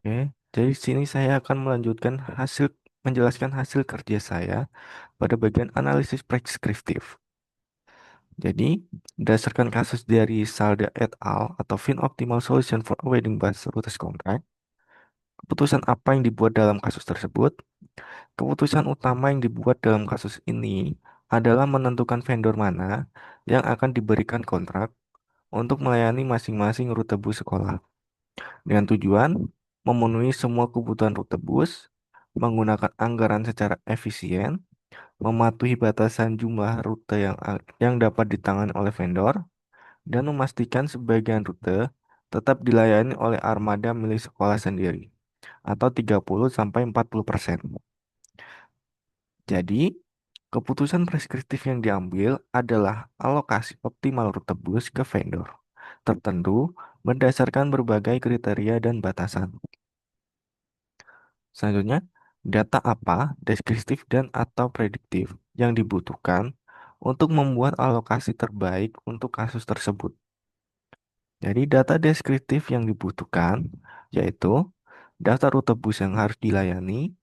Oke, jadi di sini saya akan menjelaskan hasil kerja saya pada bagian analisis preskriptif. Jadi, berdasarkan kasus dari Salda et al. Atau FinOptimal Solution for a Wedding Based Rutes Contract, keputusan apa yang dibuat dalam kasus tersebut? Keputusan utama yang dibuat dalam kasus ini adalah menentukan vendor mana yang akan diberikan kontrak untuk melayani masing-masing rute bus sekolah dengan tujuan memenuhi semua kebutuhan rute bus, menggunakan anggaran secara efisien, mematuhi batasan jumlah rute yang dapat ditangani oleh vendor, dan memastikan sebagian rute tetap dilayani oleh armada milik sekolah sendiri atau 30-40%. Jadi, keputusan preskriptif yang diambil adalah alokasi optimal rute bus ke vendor tertentu berdasarkan berbagai kriteria dan batasan. Selanjutnya, data apa, deskriptif dan atau prediktif yang dibutuhkan untuk membuat alokasi terbaik untuk kasus tersebut. Jadi data deskriptif yang dibutuhkan yaitu daftar rute bus yang harus dilayani,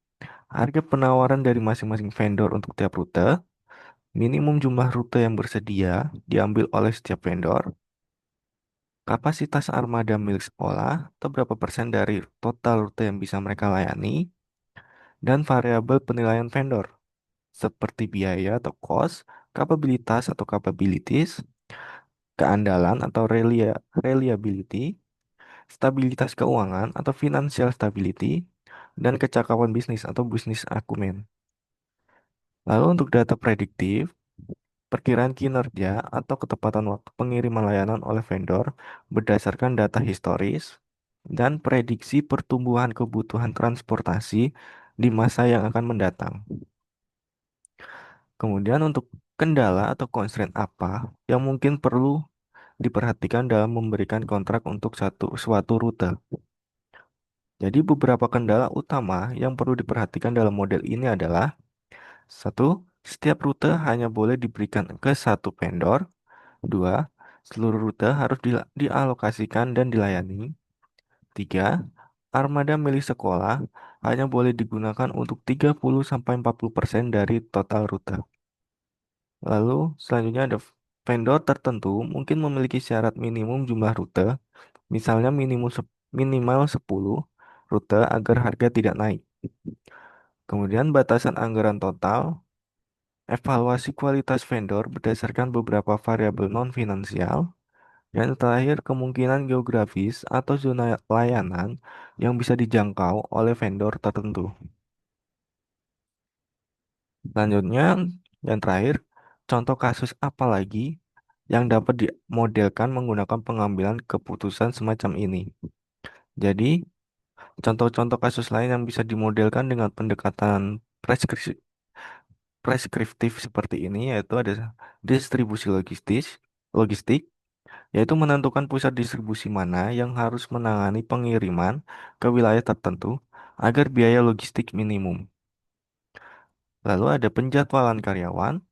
harga penawaran dari masing-masing vendor untuk tiap rute, minimum jumlah rute yang bersedia diambil oleh setiap vendor, kapasitas armada milik sekolah atau berapa persen dari total rute yang bisa mereka layani, dan variabel penilaian vendor seperti biaya atau cost, kapabilitas atau capabilities, keandalan atau reliability, stabilitas keuangan atau financial stability, dan kecakapan bisnis atau business acumen. Lalu untuk data prediktif, perkiraan kinerja atau ketepatan waktu pengiriman layanan oleh vendor berdasarkan data historis dan prediksi pertumbuhan kebutuhan transportasi di masa yang akan mendatang. Kemudian untuk kendala atau constraint apa yang mungkin perlu diperhatikan dalam memberikan kontrak untuk suatu rute. Jadi beberapa kendala utama yang perlu diperhatikan dalam model ini adalah satu, setiap rute hanya boleh diberikan ke satu vendor. Dua, seluruh rute harus dialokasikan dan dilayani. Tiga, armada milik sekolah hanya boleh digunakan untuk 30-40% dari total rute. Lalu selanjutnya ada vendor tertentu mungkin memiliki syarat minimum jumlah rute, misalnya minimal 10 rute agar harga tidak naik. Kemudian batasan anggaran total, evaluasi kualitas vendor berdasarkan beberapa variabel non-finansial, dan terakhir kemungkinan geografis atau zona layanan yang bisa dijangkau oleh vendor tertentu. Selanjutnya, yang terakhir, contoh kasus apa lagi yang dapat dimodelkan menggunakan pengambilan keputusan semacam ini. Jadi, contoh-contoh kasus lain yang bisa dimodelkan dengan pendekatan preskriptif seperti ini yaitu ada distribusi logistik, yaitu menentukan pusat distribusi mana yang harus menangani pengiriman ke wilayah tertentu agar biaya logistik minimum. Lalu ada penjadwalan karyawan,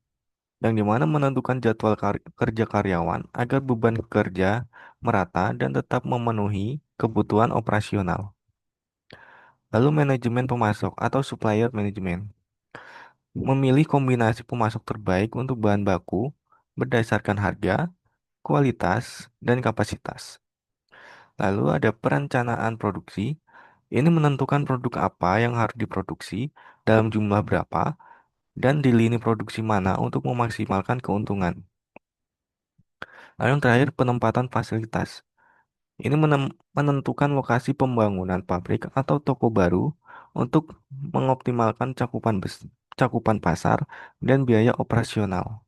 yang dimana menentukan jadwal kerja karyawan agar beban kerja merata dan tetap memenuhi kebutuhan operasional. Lalu manajemen pemasok atau supplier management, memilih kombinasi pemasok terbaik untuk bahan baku berdasarkan harga, kualitas, dan kapasitas. Lalu ada perencanaan produksi, ini menentukan produk apa yang harus diproduksi dalam jumlah berapa dan di lini produksi mana untuk memaksimalkan keuntungan. Lalu yang terakhir penempatan fasilitas. Ini menentukan lokasi pembangunan pabrik atau toko baru untuk mengoptimalkan cakupan pasar dan biaya operasional.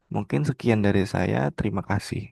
Mungkin sekian dari saya. Terima kasih.